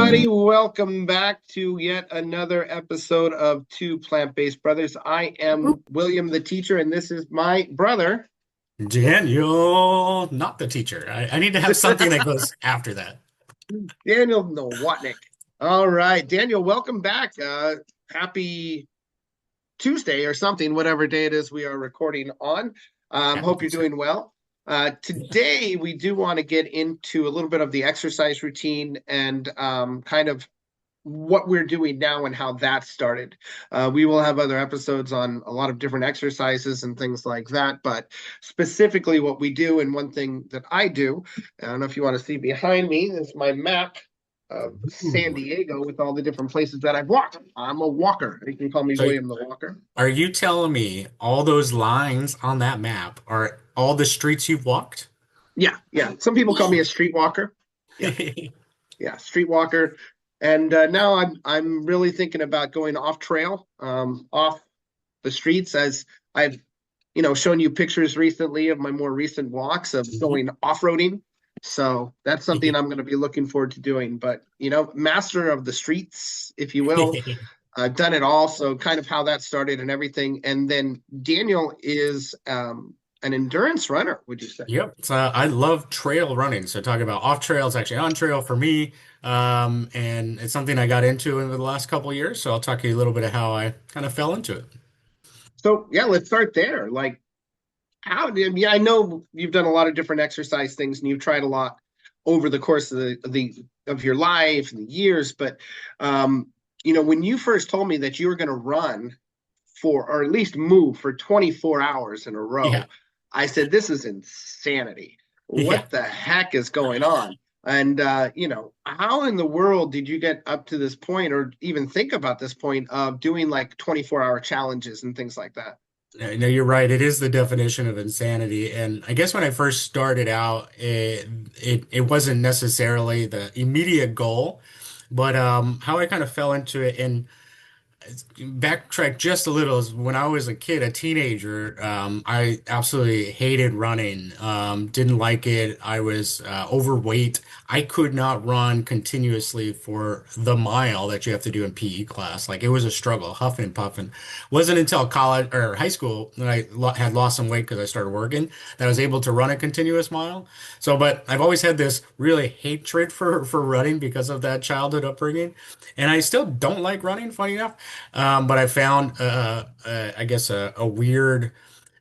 everybody. Welcome back to yet another episode of Two Plant-Based Brothers. I am William the teacher, and this is my brother, Daniel, not the teacher. I need to have something that goes after that. Daniel Nowotnik. All right, Daniel, welcome back. Happy Tuesday or something, whatever day it is we are recording on. Happy Hope you're Tuesday. doing well. Yeah. Today, we do want to get into a little bit of the exercise routine and kind of what we're doing now and how that started. We will have other episodes on a lot of different exercises and things like that, but specifically what we do and one thing that I do, I don't know if you want to see behind me, is my map of San Ooh. Diego with all the different places that I've walked. I'm a walker. You can call me So William the Walker. are you telling me all those lines on that map are all the streets you've walked? Yeah, yeah. Some people call me a street walker. Yeah, yeah, street walker. And now I'm really thinking about going off trail, off the streets as I've shown you pictures recently of my more recent walks of going off-roading. So that's something I'm going to be looking forward to doing. But master of the streets, if you will. I've done it all, so kind of how that started and everything. And then Daniel is an endurance runner, would you say? Yep. So I love trail running. So talking about off trail, it's actually on trail for me. And it's something I got into over the last couple of years. So I'll talk to you a little bit of how I kind of fell into it. So yeah, let's start there. Like, how did yeah, I know you've done a lot of different exercise things and you've tried a lot over the course of of your life and the years, but when you first told me that you were going to run for or at least move for 24 hours in a Yeah. row, I said, this is insanity. Yeah. What the heck is going on? And how in the world did you get up to this point or even think about this point of doing like 24-hour challenges and things like that? No, you're right. It is the definition of insanity. And I guess when I first started out, it wasn't necessarily the immediate goal, but how I kind of fell into it. And backtrack just a little is when I was a kid, a teenager, I absolutely hated running. Didn't like it. I was overweight. I could not run continuously for the mile that you have to do in PE class. Like it was a struggle, huffing and puffing. Wasn't until college or high school that I lo had lost some weight because I started working that I was able to run a continuous mile. So, but I've always had this really hatred for running because of that childhood upbringing, and I still don't like running. Funny enough. But I found, I guess, a weird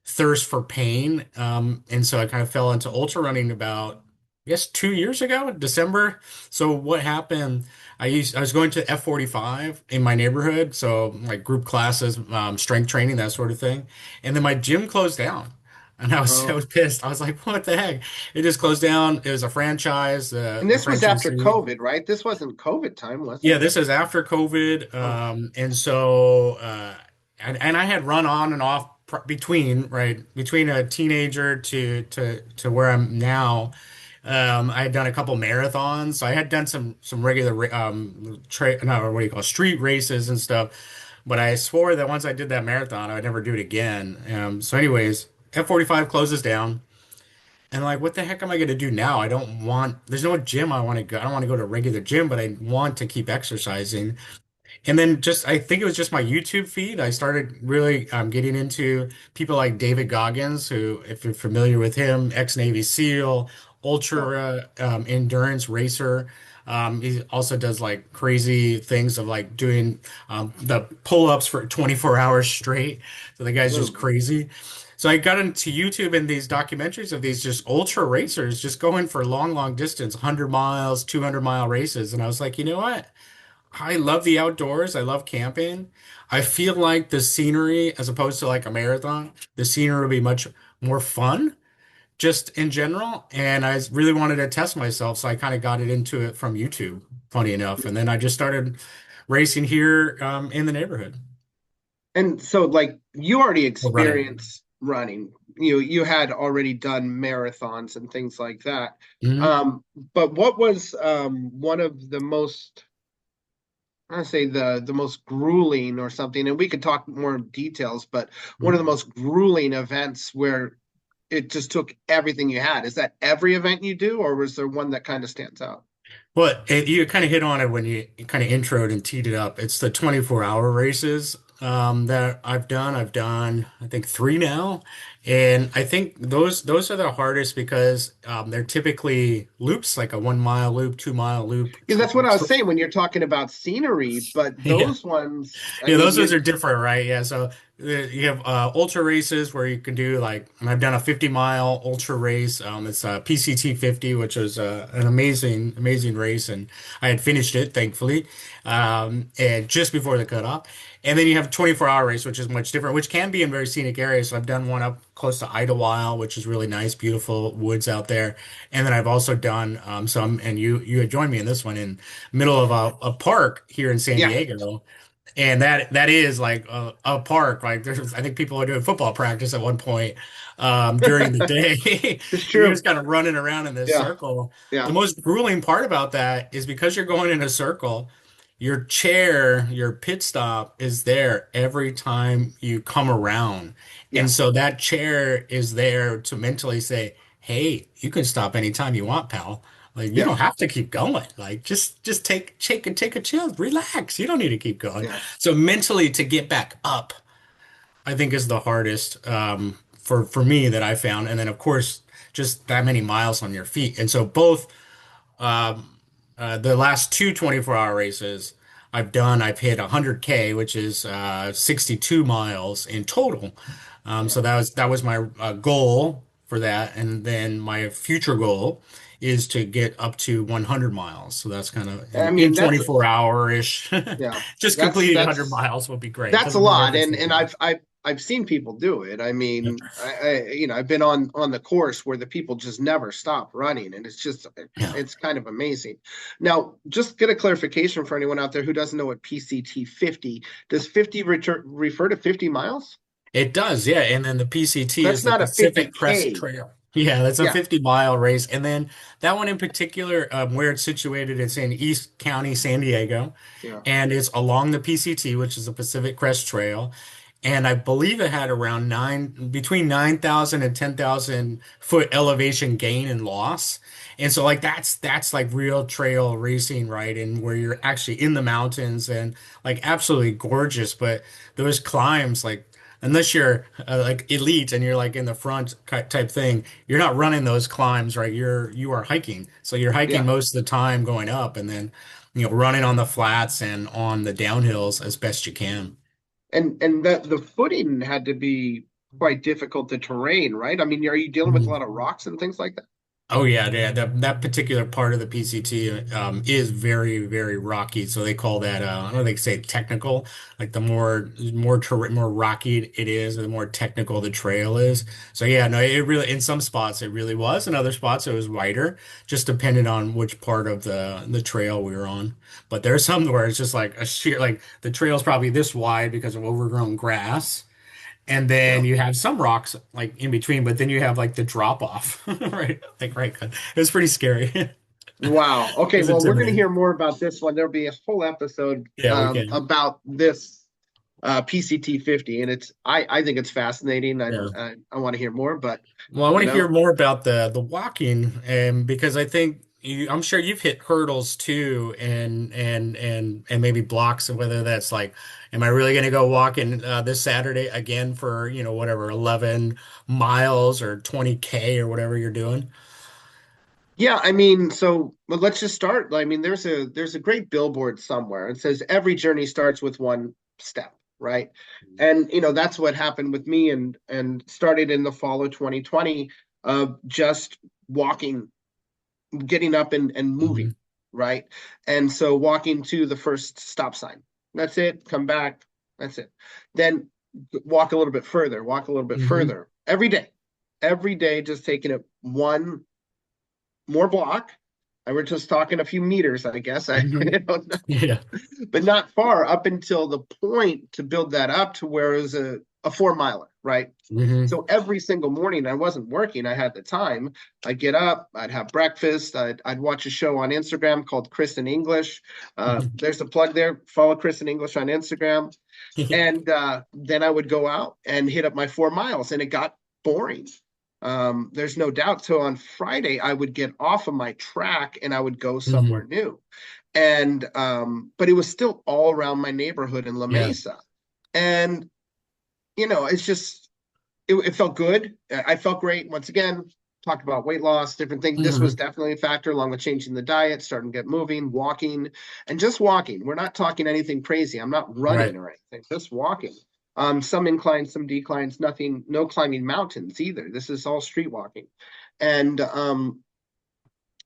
thirst for pain. And so I kind of fell into ultra running about, I guess, 2 years ago, December. So what happened? I was going to F45 in my neighborhood, so like group classes, strength training, that sort of thing. And then my gym closed down. And I was so Oh, pissed. I was like, what the heck? It just closed down. It was a franchise. and The this was after franchisee. COVID, right? This wasn't COVID time, was Yeah, it? this is after COVID, Oh, and so and I had run on and off between a teenager to where I'm now. I had done a couple marathons. So I had done some regular tra no, what do you call it, street races and stuff. But I swore that once I did that marathon, I would never do it again. So, anyways, F45 closes down. And like, what the heck am I going to do now? There's no gym I want to go. I don't want to go to a regular gym, but I want to keep exercising. And then I think it was just my YouTube feed. I started really getting into people like David Goggins, who, if you're familiar with him, ex-Navy SEAL, no. ultra endurance racer. He also does like crazy things of like doing the pull-ups for 24 hours straight. So the guy's just Whoa. crazy. So I got into YouTube and these documentaries of these just ultra racers just going for long, long distance, 100 miles, 200-mile races. And I was like, you know what? I love the outdoors. I love camping. I feel like the scenery, as opposed to like a marathon, the scenery would be much more fun just in general. And I really wanted to test myself. So I kind of got it into it from YouTube, funny enough. And then I just started racing here in the neighborhood And so, like, you already or running. experienced running. You had already done marathons and things like that. Mhm. But what was one of the most, I say the most grueling or something, and we could talk more details, but one of the most grueling events where it just took everything you had. Is that every event you do, or was there one that kind of stands out? You kind of hit on it when you kind of introed and teed it up. It's the 24-hour races that I've done. I've done, I think, three now, and I think those are the hardest because they're typically loops, like a 1 mile loop, 2 mile loop. Yeah, that's what I was saying when you're talking about scenery, but Yeah. those ones, I Yeah, mean, those you ones are different, right? Yeah, so you have ultra races where you can do like, and I've done a 50-mile ultra race. It's a PCT 50, which was an amazing race, and I had finished it thankfully, and just before the cutoff. And then you have a 24-hour race, which is much different, which can be in very scenic areas. So I've done one up close to Idlewild, which is really nice, beautiful woods out there. And then I've also done some, and you had joined me in this one in middle of a park here in San yeah, Diego. And that is like a park. Like there's, I think people are doing football practice at one point during the day. it's You're just true. kind of running around in this Yeah, circle. The yeah, most grueling part about that is because you're going in a circle, your chair, your pit stop is there every time you come around. yeah, And so that chair is there to mentally say, hey, you can stop anytime you want, pal. Like you yeah, don't have to keep going. Like just take a chill, relax. You don't need to keep going. yeah. So mentally to get back up, I think is the hardest for me that I found. And then of course just that many miles on your feet. And so both um, the last two 24-hour races I've hit 100K, which is 62 miles in total. So that was my goal for that, and then my future goal is to get up to 100 miles. So that's kind of I in mean, 24 hour-ish. yeah, Just that's completing 100 that's miles would be great. that's a Doesn't matter lot, if it's and 50. I've seen people do it. I Yeah. mean, I've been on the course where the people just never stop running, and Yeah. it's kind of amazing. Now, just get a clarification for anyone out there who doesn't know what PCT 50 does. 50 refer to 50 miles? It does, yeah. And then the PCT is That's the not a Pacific Crest 50K. Trail. Yeah, that's a Yeah, 50-mile race. And then that one in particular, where it's situated, it's in East County, San Diego, yeah. and it's along the PCT, which is the Pacific Crest Trail. And I believe it had around between 9,000 and 10,000 foot elevation gain and loss. And so like that's like real trail racing, right? And where you're actually in the mountains and like absolutely gorgeous. But those climbs, like unless you're like elite and you're like in the front type thing, you're not running those climbs, right? You are hiking. So you're hiking Yeah. most of the time going up and then running on the flats and on the downhills as best you can. And the footing had to be quite difficult, the terrain, right? I mean, are you dealing with a lot of rocks and things like that? Oh yeah, yeah. That particular part of the PCT is very, very rocky. So they call that I don't know, they say technical. Like the more rocky it is, the more technical the trail is. So yeah, no, it really in some spots it really was, in other spots it was wider, just depending on which part of the trail we were on. But there's some where it's just like a sheer like the trail's probably this wide because of overgrown grass. And Yeah. then you have some rocks like in between, but then you have like the drop off, right? Like right, it was pretty scary. Wow. It Okay, was well, we're going to intimidating. hear more about this one. There'll be a whole episode Yeah, we can. about this PCT 50, and I think it's fascinating. Yeah. I want to hear more, but Well, I want you to hear know, more about the walking, and because I think I'm sure you've hit hurdles too, and maybe blocks, and whether that's like, am I really going to go walking this Saturday again for whatever 11 miles or 20K or whatever you're doing? yeah, I mean, so but let's just start. I mean, there's a great billboard somewhere. It says every journey starts with one step, right? And that's what happened with me and started in the fall of 2020 of just walking, getting up and moving, Mhm. right? And so walking to the first stop sign. That's it. Come back. That's it. Then walk a little bit further, walk a little bit Hmm. further every day, just taking it one more block. And we're just talking a few meters, I guess. I Hmm. don't know, Yeah. but not far up until the point to build that up to where it was a 4 miler, right? Hmm. So every single morning I wasn't working, I had the time. I'd get up, I'd have breakfast, I'd watch a show on Instagram called Chris in English. There's a plug there. Follow Chris in English on Instagram. And then I would go out and hit up my 4 miles, and it got boring. There's no doubt. So on Friday, I would get off of my track and I would go somewhere Hmm. new. And but it was still all around my neighborhood in La Yeah. Mesa. And it's just it felt good. I felt great. Once again, talked about weight loss, different things. This was Hmm. definitely a factor, along with changing the diet, starting to get moving, walking, and just walking. We're not talking anything crazy. I'm not running Right. or anything, just walking. Some inclines, some declines, nothing, no climbing mountains either. This is all street walking. And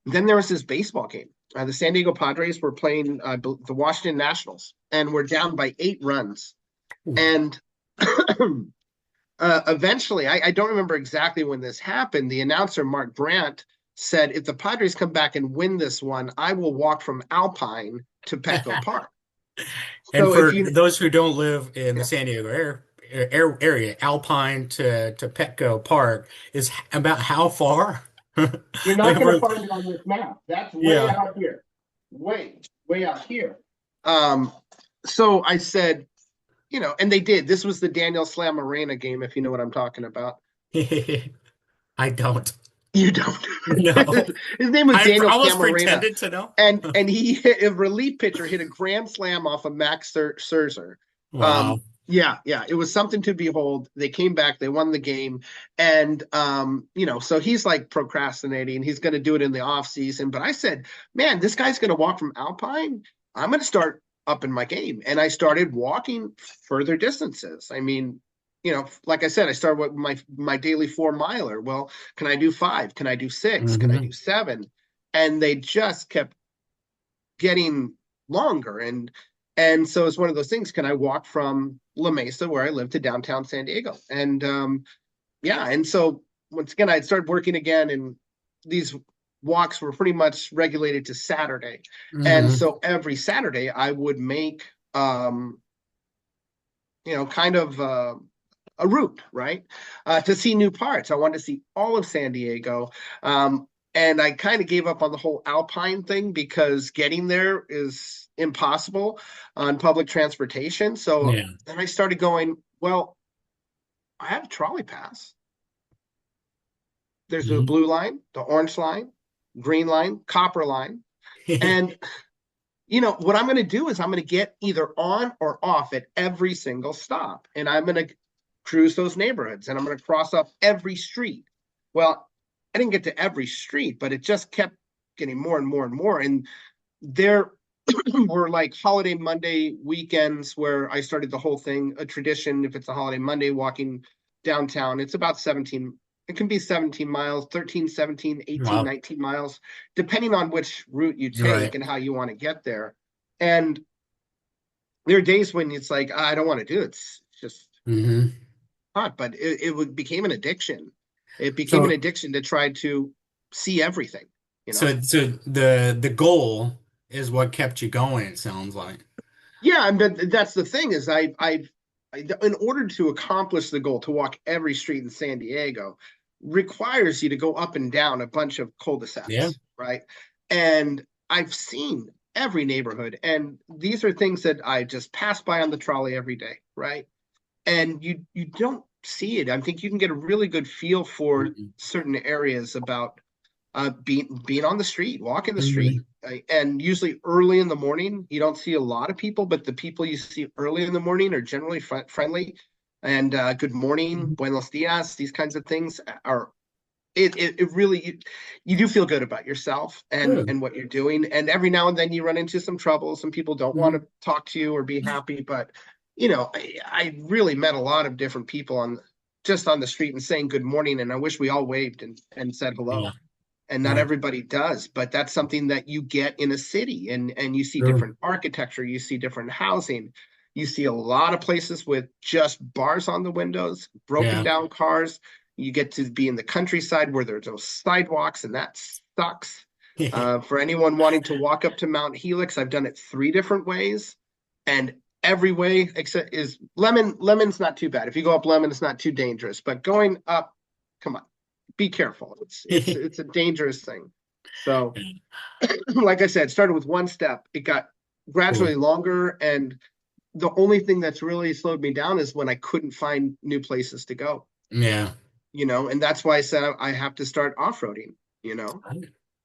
then there was this baseball game. The San Diego Padres were playing the Washington Nationals, and we're down by 8 runs. Ooh. And eventually, I don't remember exactly when this happened. The announcer, Mark Brandt, said, if the Padres come back and win this one, I will walk from Alpine to Petco Park. And So if for you, those who don't live in the yeah, San Diego area, Alpine to Petco Park is about how far? you're Like not going to for, find it on this map. That's way yeah. out here, way, way out here. Um, so I said, and they did. This was the Daniel Slam Arena game, if you know what I'm talking about. I don't. You don't. No. His name was I Daniel almost Scamarena, pretended to know. and he hit a relief pitcher hit a grand slam off of Max Scherzer. Wow. Yeah, yeah, it was something to behold. They came back, they won the game, and so he's like procrastinating. He's going to do it in the off season. But I said, man, this guy's going to walk from Alpine. I'm going to start up in my game, and I started walking further distances. I mean, like I said, I started with my daily 4 miler. Well, can I do 5? Can I do 6? Can I Hmm. do 7? And they just kept getting longer. And so it's one of those things. Can I walk from La Mesa, where I live, to downtown San Diego? And yeah, and so once again, I started working again, and these walks were pretty much regulated to Saturday. And Hmm. so every Saturday, I would make kind of a route, right? To see new parts. I wanted to see all of San Diego. And I kind of gave up on the whole Alpine thing because getting there is impossible on public transportation. So Yeah. then I started going, well, I have a trolley pass. There's the Hmm. blue line, the orange line, green line, copper line. And what I'm going to do is I'm going to get either on or off at every single stop. And I'm going to cruise those neighborhoods and I'm going to cross up every street. Well, I didn't get to every street, but it just kept getting more and more and more. And there were like holiday Monday weekends where I started the whole thing, a tradition. If it's a holiday Monday, walking downtown, it's about 17. It can be 17 miles, 13, 17, 18, Wow. 19 miles, depending on which route you take Right. and how you want to get there. And there are days when it's like, I don't want to do it. It's just Hmm. hot, but it became an addiction. It became an So, addiction to try to see everything, you know? so the goal is what kept you going, it sounds like. Yeah, but that's the thing is in order to accomplish the goal to walk every street in San Diego requires you to go up and down a bunch of Yeah. cul-de-sacs, right? And I've seen every neighborhood, and these are things that I just pass by on the trolley every day, right? And you don't see it. I think you can get a really good feel for Hmm. certain areas about being on the street, walking the street, Hmm. and usually early in the morning. You don't see a lot of people, but the people you see early in the morning are generally friendly and good morning, buenos dias. These kinds of things are it really you do feel good about yourself Good. and what you're doing. And every now and then you run into some trouble. Some people don't want Mhm. to talk to you or be happy, but I really met a lot of different people on just on the street and saying good morning. And I wish we all waved and said Yeah. hello, and not Right. everybody does, but that's something that you get in a city. And you see Sure. different architecture, you see different housing, you see a lot of places with just bars on the windows, broken Yeah. down cars. You get to be in the countryside where there's those sidewalks, and that sucks. For anyone wanting to walk up to Mount Helix, I've done it 3 different ways, and every way except is lemon's not too bad. If you go up lemon, it's not too dangerous, but going up, come on, be careful. It's a dangerous thing. So, like I said, started with one step. It got Cool. gradually longer, and the only thing that's really slowed me down is when I couldn't find new places to go. Yeah. and that's why I said I have to start off-roading, you know.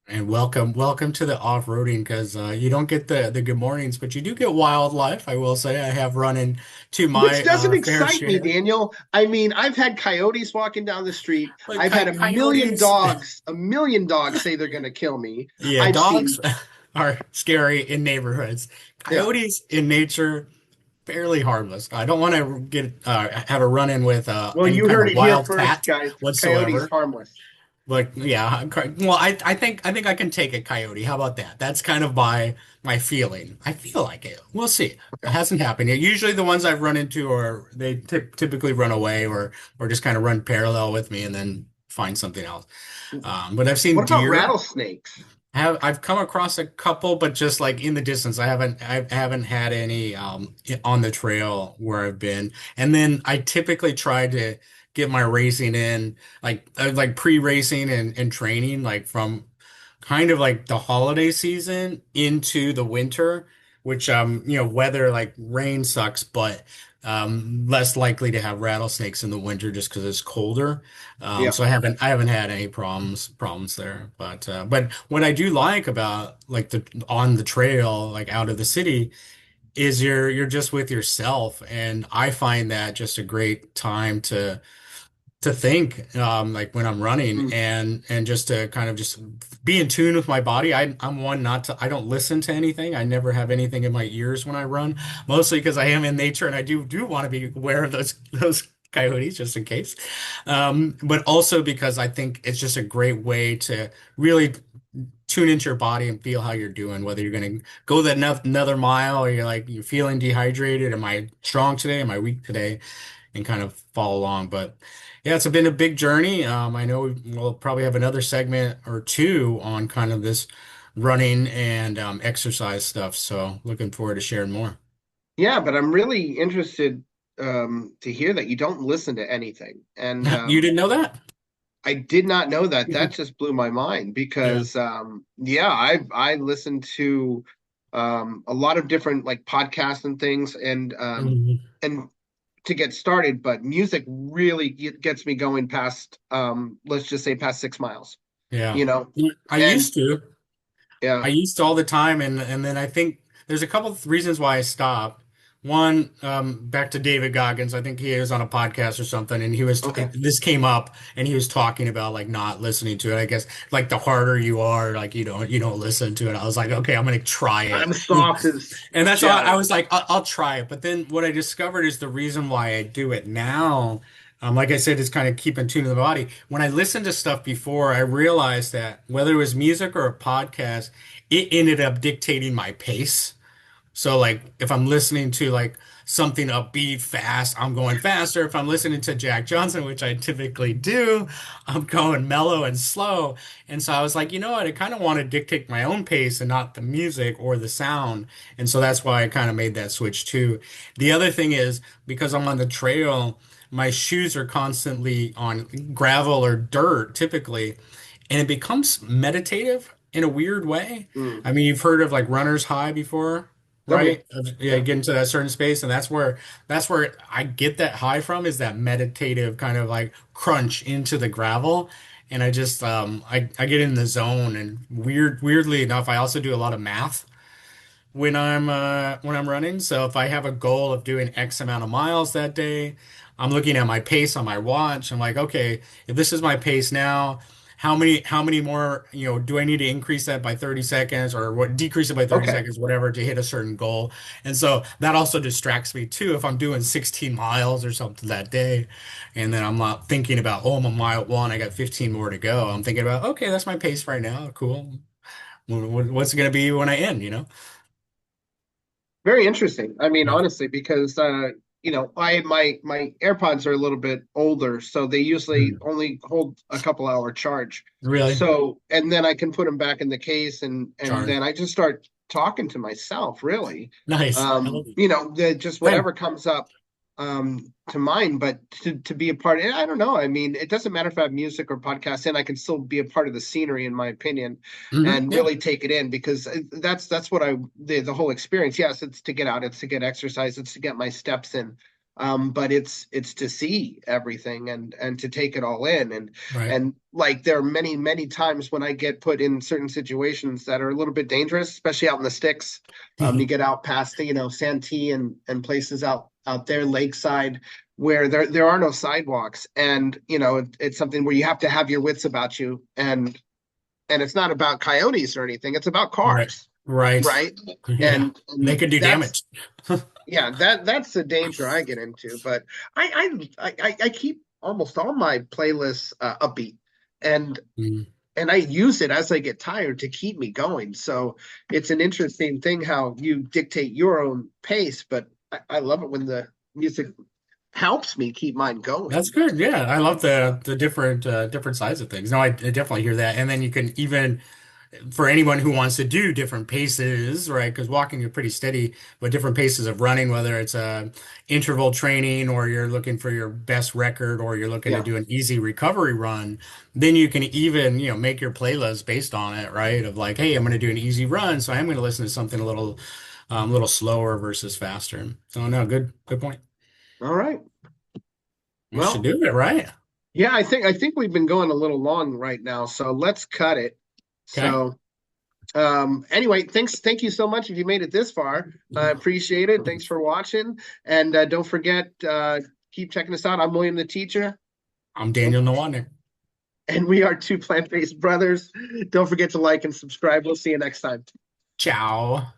And welcome to the off-roading because you don't get the good mornings, but you do get wildlife. I will say I have run into Which my doesn't fair excite me, share. Daniel. I mean, I've had coyotes walking down the street. But I've had coyotes, a million dogs say they're going to kill me. yeah, I've dogs seen, are scary in neighborhoods. yeah. Coyotes in nature, fairly harmless. I don't want to get have a run-in with Well, any you kind heard of it here wild first, cat guys. Coyotes whatsoever. harmless. But yeah, well, I think I can take a coyote. How about that? That's kind of my feeling. I feel like it. We'll see. It Yeah. hasn't happened yet. Usually the ones I've run into are they typically run away or just kind of run parallel with me and then find something else. But I've seen What about deer. rattlesnakes? I've come across a couple, but just like in the distance. I haven't had any on the trail where I've been. And then I typically try to get my racing in like pre-racing and training like from kind of like the holiday season into the winter, which weather like rain sucks, but less likely to have rattlesnakes in the winter just because it's colder. Yeah. So I haven't had any problems there. But what I do like about like the on the trail, like out of the city, is you're just with yourself, and I find that just a great time to think like when I'm running Mm. and just to kind of just be in tune with my body. I'm one not to I don't listen to anything. I never have anything in my ears when I run, mostly because I am in nature and I do want to be aware of those coyotes just in case. But also because I think it's just a great way to really tune into your body and feel how you're doing, whether you're going to go that another mile or you're feeling dehydrated. Am I strong today? Am I weak today? And kind of follow along. But yeah, it's been a big journey. I know we'll probably have another segment or two on kind of this running and exercise stuff. So looking forward to sharing more. Yeah, but I'm really interested to hear that you don't listen to anything. And You didn't know that? I did not know that. That just blew my mind Yeah. because yeah, I listened to a lot of different like podcasts and things Mhm. and to get started, but music really gets me going past let's just say past 6 miles, Yeah. you know. I And used to. I yeah, used to all the time, and then I think there's a couple of reasons why I stopped. One, back to David Goggins. I think he was on a podcast or something, and okay. this came up, and he was talking about like not listening to it. I guess like the harder you are, like you don't listen to it. I was like, okay, I'm gonna try it, I'm soft as and that's all. I shell. was like, I'll try it. But then what I discovered is the reason why I do it now. Like I said, is kind of keep in tune to the body. When I listened to stuff before, I realized that whether it was music or a podcast, it ended up dictating my pace. So like if I'm listening to like something upbeat, fast, I'm going faster. If I'm listening to Jack Johnson, which I typically do, I'm going mellow and slow. And so I was like, you know what? I kind of want to dictate my own pace and not the music or the sound. And so that's why I kind of made that switch too. The other thing is because I'm on the trail, my shoes are constantly on gravel or dirt typically, and it becomes meditative in a weird way. Mm. I mean, you've heard of like runner's high before, Oh yeah, right? Yeah, yeah. get into that certain space, and that's where I get that high from is that meditative kind of like crunch into the gravel. And I just I get in the zone and weirdly enough, I also do a lot of math when I'm running. So if I have a goal of doing X amount of miles that day, I'm looking at my pace on my watch. I'm like, okay, if this is my pace now, how many more, do I need to increase that by 30 seconds or what decrease it by 30 Okay. seconds, whatever, to hit a certain goal. And so that also distracts me too if I'm doing 16 miles or something that day. And then I'm not thinking about, oh, I'm on mile one, I got 15 more to go. I'm thinking about, okay, that's my pace right now. Cool. What's it going to be when I end? Very interesting. I mean, Yeah. honestly, because I my AirPods are a little bit older, so they usually Mm. only hold a couple hour charge. Really? So, and then I can put them back in the case and Charge. then I just start talking to myself, really. Nice. I love it. Just Same. whatever comes up to mind, but to be a part, and I don't know. I mean, it doesn't matter if I have music or podcast in, I can still be a part of the scenery, in my opinion, and Yeah. really take it in because that's what the whole experience. Yes, it's to get out, it's to get exercise, it's to get my steps in. But it's to see everything and to take it all in. Right. And like there are many times when I get put in certain situations that are a little bit dangerous, especially out in the sticks. You get out past the, Santee and places out there lakeside where there are no sidewalks, and it's something where you have to have your wits about you, and it's not about coyotes or anything, it's about Right. cars, Right. right? Yeah. They And could do that's damage. yeah, that's the danger I get into. But I keep almost all my playlists upbeat, and Mm. and I use it as I get tired to keep me going. So it's an interesting thing how you dictate your own pace, but I love it when the music helps me keep mine That's going. good. Yeah, I love the different sides of things. No, I definitely hear that. And then you can even for anyone who wants to do different paces, right? Because walking you're pretty steady, but different paces of running, whether it's interval training or you're looking for your best record or you're looking to Yeah. do an easy recovery run, then you can even, make your playlist based on it, right? Of like, hey, I'm going to do an easy run, so I'm going to listen to something a little slower versus faster. So no, good point. All right. We should Well, do it, right? yeah, I think we've been going a little long right now, so let's cut it. Okay. So anyway, thank you so much if you made it this far. I appreciate it. Thanks for watching. And don't forget, keep checking us out. I'm William the Teacher, I'm Daniel Nwander. and we are two plant-based brothers. Don't forget to like and subscribe. We'll see you next time. Ciao.